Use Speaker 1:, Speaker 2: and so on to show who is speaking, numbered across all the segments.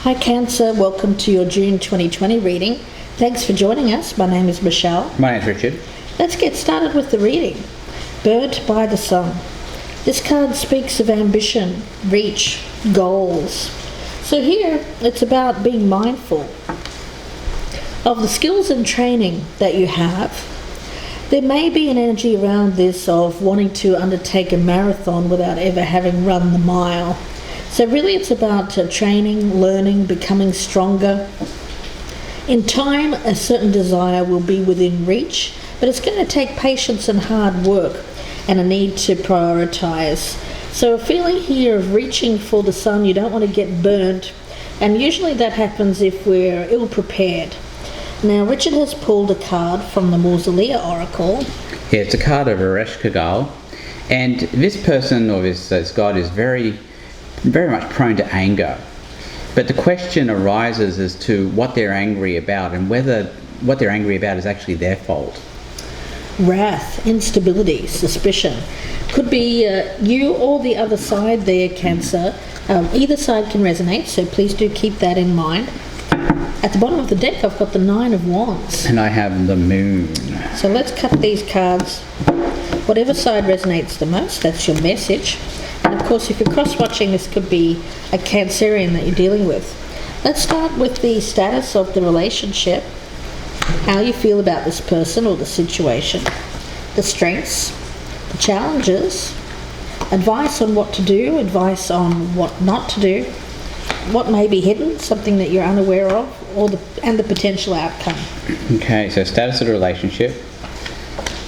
Speaker 1: Hi Cancer, welcome to your June 2020 reading. Thanks for joining us. My name is Michelle.
Speaker 2: My name's Richard.
Speaker 1: Let's get started with the reading. Burnt by the Sun. This card speaks of ambition, reach, goals. So here it's about being mindful of the skills and training that you have. There may be an energy around this of wanting to undertake a marathon without ever having run the mile. So really it's about training, learning, becoming stronger. In time, a certain desire will be within reach, but it's going to take patience and hard work and a need to prioritise. So a feeling here of reaching for the sun, you don't want to get burnt, and usually that happens if we're ill-prepared. Now, Richard has pulled a card from the Mausolea Oracle.
Speaker 2: Yeah, it's a card of Ereshkigal, and this person or this god is very much prone to anger. But the question arises as to what they're angry about and whether what they're angry about is actually their fault.
Speaker 1: Wrath, instability, suspicion. Could be you or the other side there, Cancer. Either side can resonate, so please do keep that in mind. At the bottom of the deck, I've got the Nine of Wands.
Speaker 2: And I have the Moon.
Speaker 1: So let's cut these cards. Whatever side resonates the most, that's your message. And of course, if you're cross-watching, this could be a Cancerian that you're dealing with. Let's start with the status of the relationship, how you feel about this person or the situation, the strengths, the challenges, advice on what to do, advice on what not to do, what may be hidden, something that you're unaware of, and the potential outcome.
Speaker 2: Okay, so status of the relationship,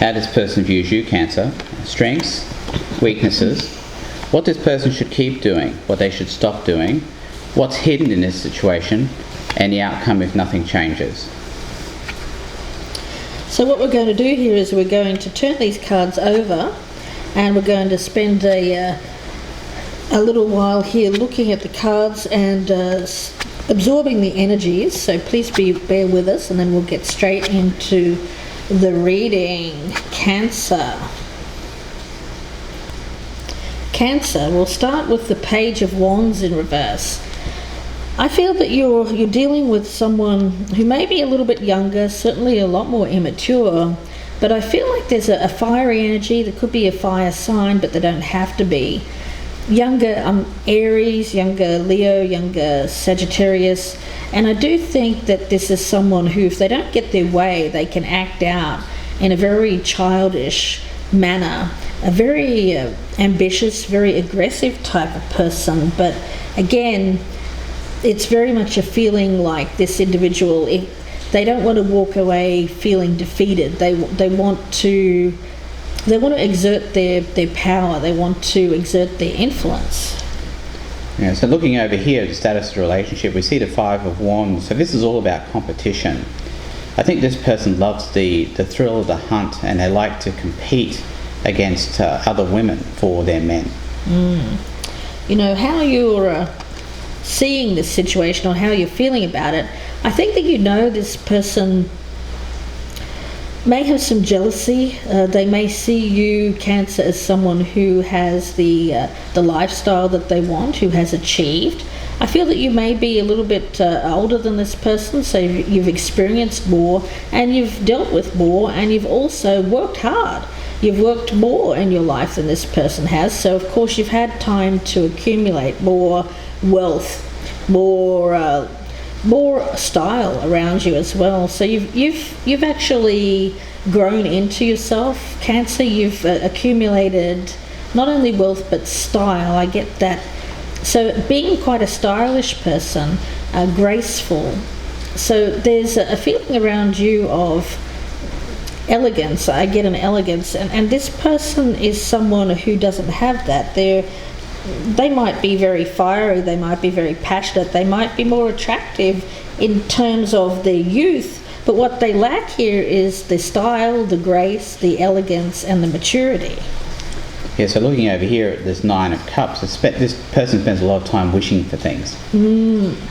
Speaker 2: how this person views you, Cancer, strengths, weaknesses, what this person should keep doing, what they should stop doing, what's hidden in this situation, and the outcome if nothing changes.
Speaker 1: So what we're going to do here is we're going to turn these cards over, and we're going to spend a little while here looking at the cards and absorbing the energies. So please bear with us, and then we'll get straight into the reading. Cancer. Cancer, we'll start with the Page of Wands in reverse. I feel that you're dealing with someone who may be a little bit younger, certainly a lot more immature, but I feel like there's a fiery energy. There could be a fire sign, but they don't have to be. Younger Aries, younger Leo, younger Sagittarius, and I do think that this is someone who, if they don't get their way, they can act out in a very childish manner, a very ambitious, very aggressive type of person. But again, it's very much a feeling like this individual, they don't want to walk away feeling defeated. They want to exert their power. They want to exert their influence.
Speaker 2: Yeah, so looking over here at the status of the relationship, we see the Five of Wands. So this is all about competition. I think this person loves the thrill of the hunt, and they like to compete against other women for their men.
Speaker 1: You know, how you're seeing this situation or how you're feeling about it, I think that this person may have some jealousy. They may see you, Cancer, as someone who has the lifestyle that they want, who has achieved. I feel that you may be a little bit older than this person, so you've experienced more and you've dealt with more, and you've also worked hard. You've worked more in your life than this person has, so of course you've had time to accumulate more wealth, more style around you as well. So you've actually grown into yourself, Cancer. You've accumulated not only wealth but style. I get that. So being quite a stylish person, graceful. So there's a feeling around you of elegance. I get an elegance, and this person is someone who doesn't have that. They might be very fiery, they might be very passionate, they might be more attractive in terms of their youth, but what they lack here is the style, the grace, the elegance, and the maturity.
Speaker 2: Yeah, so looking over here at this Nine of Cups, this person spends a lot of time wishing for things.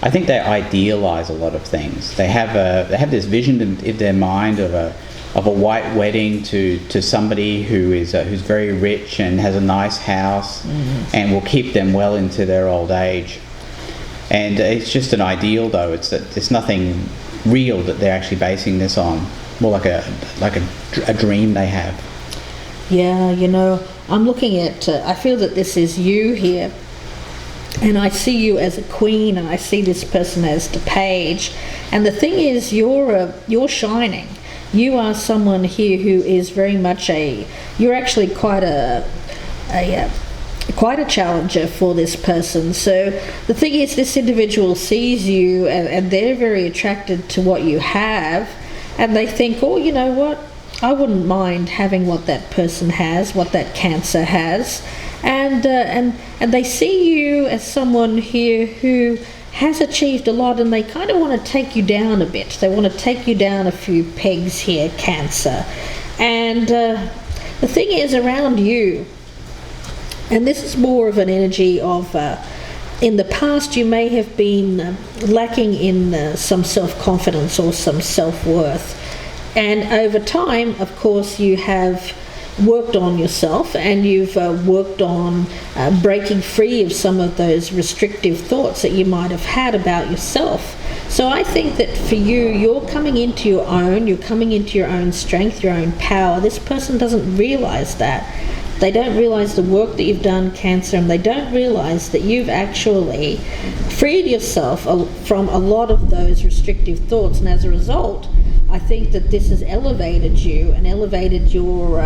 Speaker 2: I think they idealise a lot of things. They have this vision in their mind of a white wedding to somebody who's very rich and has a nice house and will keep them well into their old age. And it's just an ideal, though. It's nothing real that they're actually basing this on. More like a dream they have.
Speaker 1: Yeah, I'm looking at, I feel that this is you here, and I see you as a queen, and I see this person as the page. And the thing is, you're shining. You are someone here who is very much you're actually quite a challenger for this person. So the thing is, this individual sees you, and they're very attracted to what you have, and they think, oh, you know what, I wouldn't mind having what that person has, what that Cancer has. And they see you as someone here who has achieved a lot, and they kind of want to take you down a bit. They want to take you down a few pegs here, Cancer. And the thing is, around you, and this is more of an energy of, in the past you may have been lacking in some self-confidence or some self-worth. And over time, of course, you have worked on yourself, and you've worked on breaking free of some of those restrictive thoughts that you might have had about yourself. So I think that for you, you're coming into your own strength, your own power. This person doesn't realize that. They don't realize the work that you've done, Cancer, and they don't realize that you've actually freed yourself from a lot of those restrictive thoughts. And as a result, I think that this has elevated you and elevated your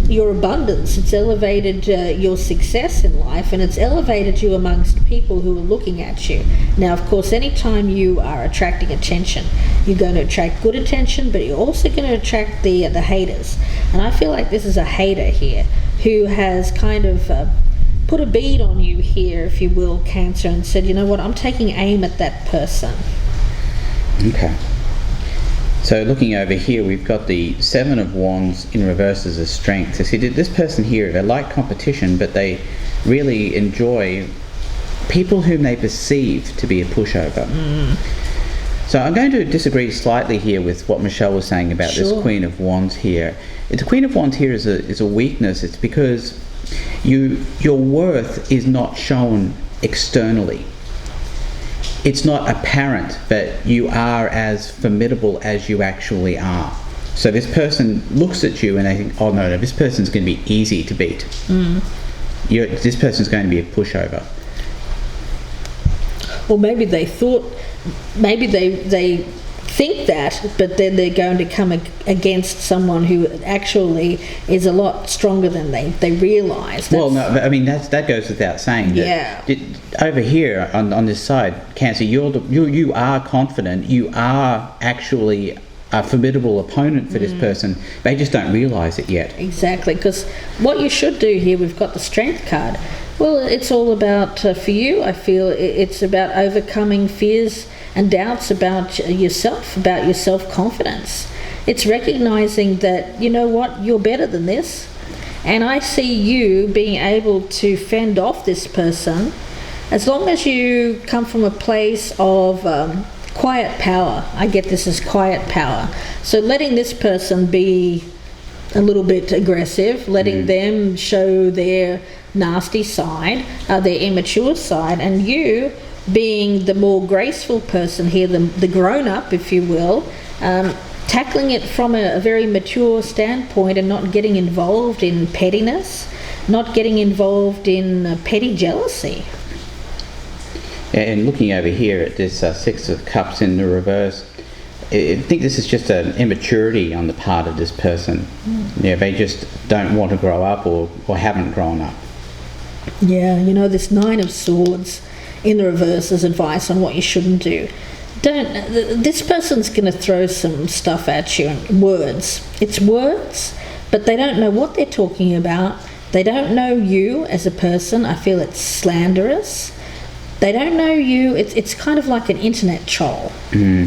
Speaker 1: abundance. It's elevated your success in life, and it's elevated you amongst people who are looking at you. Now, of course, anytime you are attracting attention, you're going to attract good attention, but you're also going to attract the haters. And I feel like this is a hater here who has kind of put a bead on you here, if you will, Cancer, and said, you know what, I'm taking aim at that person.
Speaker 2: Okay. So looking over here, we've got the Seven of Wands in reverse as a strength. So see, this person here, they like competition, but they really enjoy people whom they perceive to be a pushover. So I'm going to disagree slightly here with what Michelle was saying about this Queen of Wands here. The Queen of Wands here is a weakness. It's because your worth is not shown externally. It's not apparent that you are as formidable as you actually are. So this person looks at you and they think, oh no, this person's going to be easy to beat. This person's going to be a pushover.
Speaker 1: Or maybe they think that, but then they're going to come against someone who actually is a lot stronger than they realise.
Speaker 2: Well, no, I mean that goes without saying. That over here on this side, Cancer, you are confident. You are actually a formidable opponent for this person. They just don't realise it yet.
Speaker 1: Exactly, because what you should do here, we've got the Strength card. Well, it's all about, for you, I feel, it's about overcoming fears and doubts about yourself, about your self-confidence. It's recognising that, you know what, you're better than this. And I see you being able to fend off this person as long as you come from a place of quiet power. I get this as quiet power. So letting this person be a little bit aggressive, letting them show their nasty side, their immature side, and you being the more graceful person here, the grown-up, if you will, tackling it from a very mature standpoint and not getting involved in pettiness, not getting involved in petty jealousy.
Speaker 2: And looking over here at this Six of Cups in the reverse, I think this is just an immaturity on the part of this person. They just don't want to grow up or haven't grown up.
Speaker 1: Yeah, this Nine of Swords in the reverse is advice on what you shouldn't do. This person's going to throw some stuff at you, words. It's words, but they don't know what they're talking about. They don't know you as a person. I feel it's slanderous. They don't know you. It's kind of like an internet troll.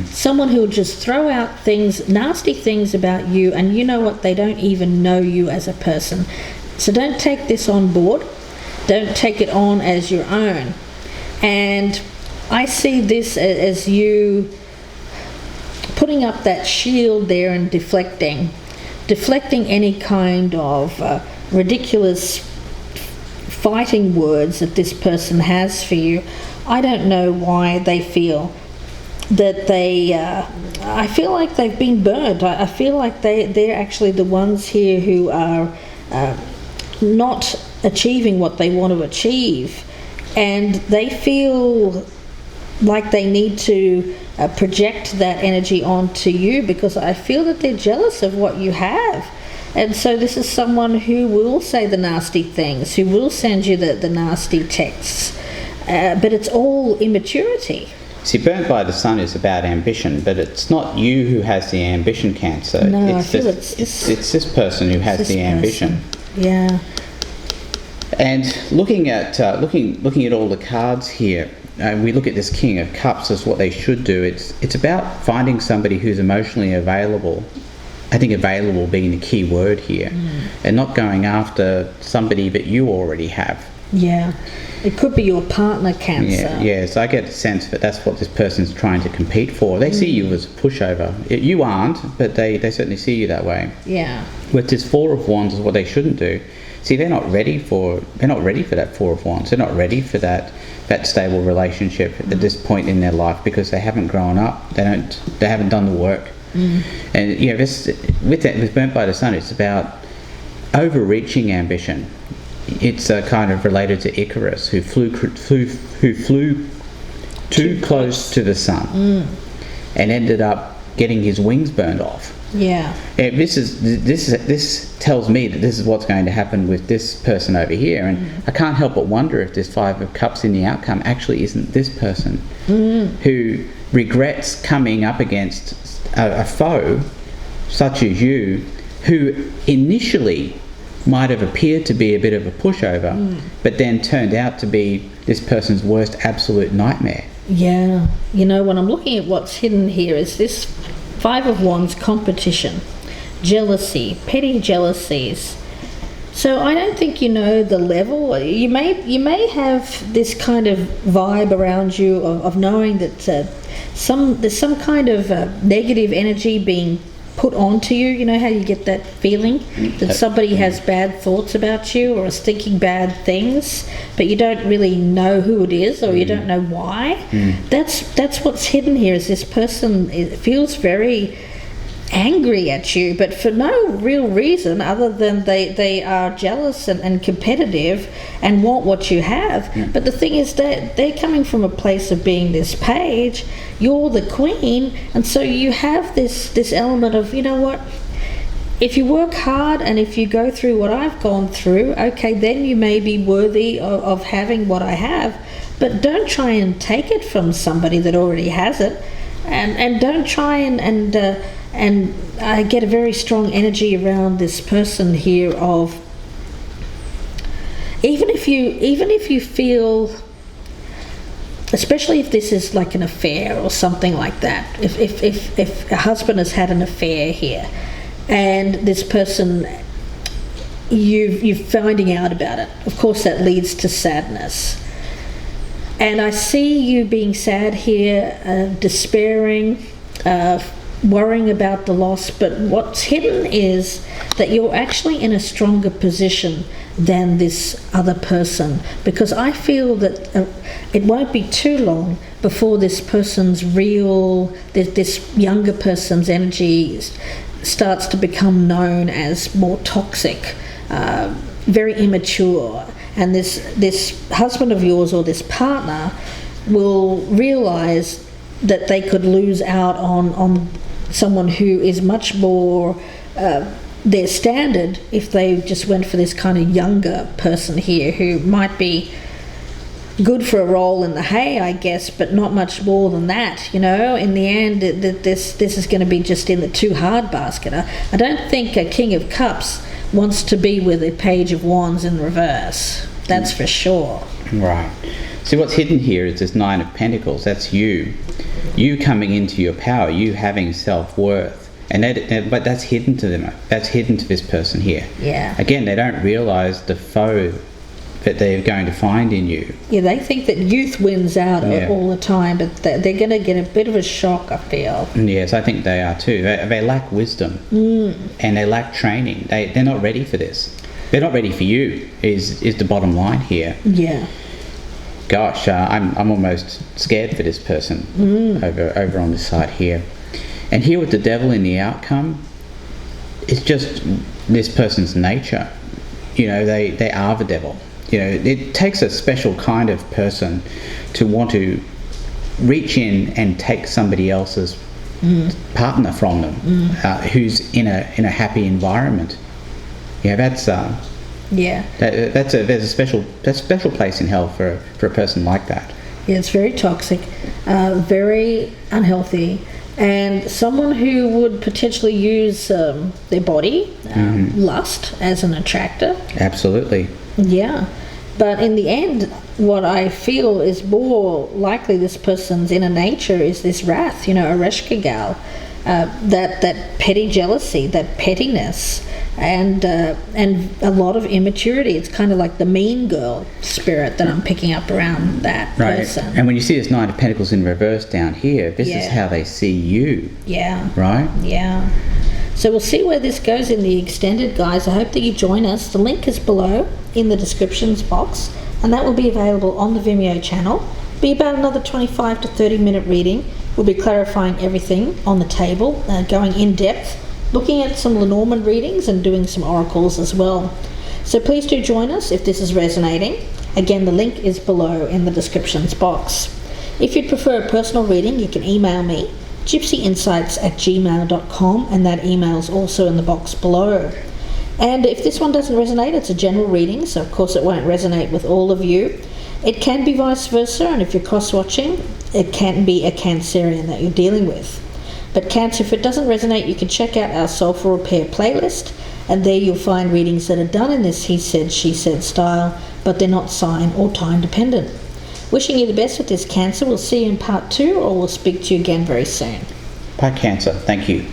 Speaker 1: Someone who will just throw out things, nasty things about you, and you know what? They don't even know you as a person. So don't take this on board. Don't take it on as your own. And I see this as you putting up that shield there and deflecting any kind of ridiculous fighting words that this person has for you. I don't know why they feel that I feel like they've been burned. I feel like they're actually the ones here who are not achieving what they want to achieve, and they feel like they need to project that energy onto you, because I feel that they're jealous of what you have. And so this is someone who will say the nasty things, who will send you the nasty texts, but it's all immaturity.
Speaker 2: See, burnt by the sun is about ambition, but it's not you who has the ambition, Cancer.
Speaker 1: No,
Speaker 2: it's this person who has the ambition.
Speaker 1: Yeah.
Speaker 2: And looking at all the cards here, we look at this King of Cups as what they should do. It's about finding somebody who's emotionally available. I think available being the key word here, and not going after somebody that you already have.
Speaker 1: Yeah. It could be your partner, Cancer.
Speaker 2: Yeah, so I get a sense that that's what this person's trying to compete for. They see you as a pushover. You aren't, but they certainly see you that way.
Speaker 1: Yeah.
Speaker 2: With this Four of Wands is what they shouldn't do. See, they're not ready for that Four of Wands. They're not ready for that stable relationship at this point in their life, because they haven't grown up. They haven't done the work. And with Burnt by the Sun, it's about overreaching ambition. It's kind of related to Icarus, who flew too close to the sun and ended up getting his wings burned off.
Speaker 1: Yeah.
Speaker 2: And this tells me that this is what's going to happen with this person over here, and I can't help but wonder if this Five of Cups in the outcome actually isn't this person who regrets coming up against a foe such as you, who initially might have appeared to be a bit of a pushover, but then turned out to be this person's worst absolute nightmare.
Speaker 1: Yeah. You know, when I'm looking at what's hidden here is this Five of Wands: competition, jealousy, petty jealousies. So I don't think you know the level. You may have this kind of vibe around you of knowing that there's some kind of negative energy being put onto you. You know how you get that feeling that somebody has bad thoughts about you or is thinking bad things, but you don't really know who it is, or you don't know why. That's what's hidden here. Is this person feels very angry at you, but for no real reason other than they are jealous and competitive and want what you have. But the thing is that they're coming from a place of being this page, you're the queen, and so you have this element of, you know what, if you work hard and if you go through what I've gone through, okay, then you may be worthy of having what I have, but don't try and take it from somebody that already has it, and don't try and I get a very strong energy around this person here of even if you feel, especially if this is like an affair or something like that, if a husband has had an affair here and this person, you're finding out about it, of course that leads to sadness. And I see you being sad here, despairing, worrying about the loss, but what's hidden is that you're actually in a stronger position than this other person, because I feel that it won't be too long before this person's this younger person's energy starts to become known as more toxic, very immature, and this husband of yours or this partner will realize that they could lose out on someone who is much more their standard if they just went for this kind of younger person here who might be good for a roll in the hay, I guess, but not much more than that. You know, in the end, this is going to be just in the too hard basket. I don't think a King of Cups wants to be with a Page of Wands in reverse. That's for sure.
Speaker 2: Right. See, what's hidden here is this Nine of Pentacles. That's you coming into your power, you having self-worth, but that's hidden to them. That's hidden to this person here.
Speaker 1: Yeah.
Speaker 2: Again, they don't realise the foe that they're going to find in you.
Speaker 1: Yeah, they think that youth wins out all the time, but they're going to get a bit of a shock, I feel.
Speaker 2: Yes, I think they are too. They lack wisdom and they lack training. They're not ready for this. They're not ready for you, is the bottom line here.
Speaker 1: Yeah.
Speaker 2: Gosh, I'm almost scared for this person over on this side here. And here with the devil in the outcome, it's just this person's nature. You know, they are the devil. You know, it takes a special kind of person to want to reach in and take somebody else's partner from them, who's in a happy environment. Yeah, that's there's a special place in hell for a person like that.
Speaker 1: Yeah, it's very toxic, very unhealthy, and someone who would potentially use their body, lust, as an attractor.
Speaker 2: Absolutely.
Speaker 1: Yeah, but in the end, what I feel is more likely this person's inner nature is this wrath, you know, Ereshkigal, that petty jealousy, that pettiness, and a lot of immaturity. It's kind of like the mean girl spirit that I'm picking up around that person.
Speaker 2: And when you see this Nine of Pentacles in reverse down here, this is how they see you.
Speaker 1: Yeah.
Speaker 2: Right?
Speaker 1: Yeah. So we'll see where this goes in the extended, guys. I hope that you join us. The link is below in the descriptions box, and that will be available on the Vimeo channel. Be about another 25 to 30 minute reading. We'll be clarifying everything on the table, going in depth, looking at some Lenormand readings and doing some oracles as well. So please do join us if this is resonating. Again, the link is below in the descriptions box. If you'd prefer a personal reading, you can email me, gypsyinsights@gmail.com, and that email is also in the box below. And if this one doesn't resonate, it's a general reading, so of course it won't resonate with all of you. It can be vice versa, and if you're cross-watching, it can be a Cancerian that you're dealing with. But Cancer, if it doesn't resonate, you can check out our Soulful Repair playlist, and there you'll find readings that are done in this he said, she said style, but they're not sign or time dependent. Wishing you the best with this, Cancer. We'll see you in part 2, or we'll speak to you again very soon.
Speaker 2: Bye, Cancer. Thank you.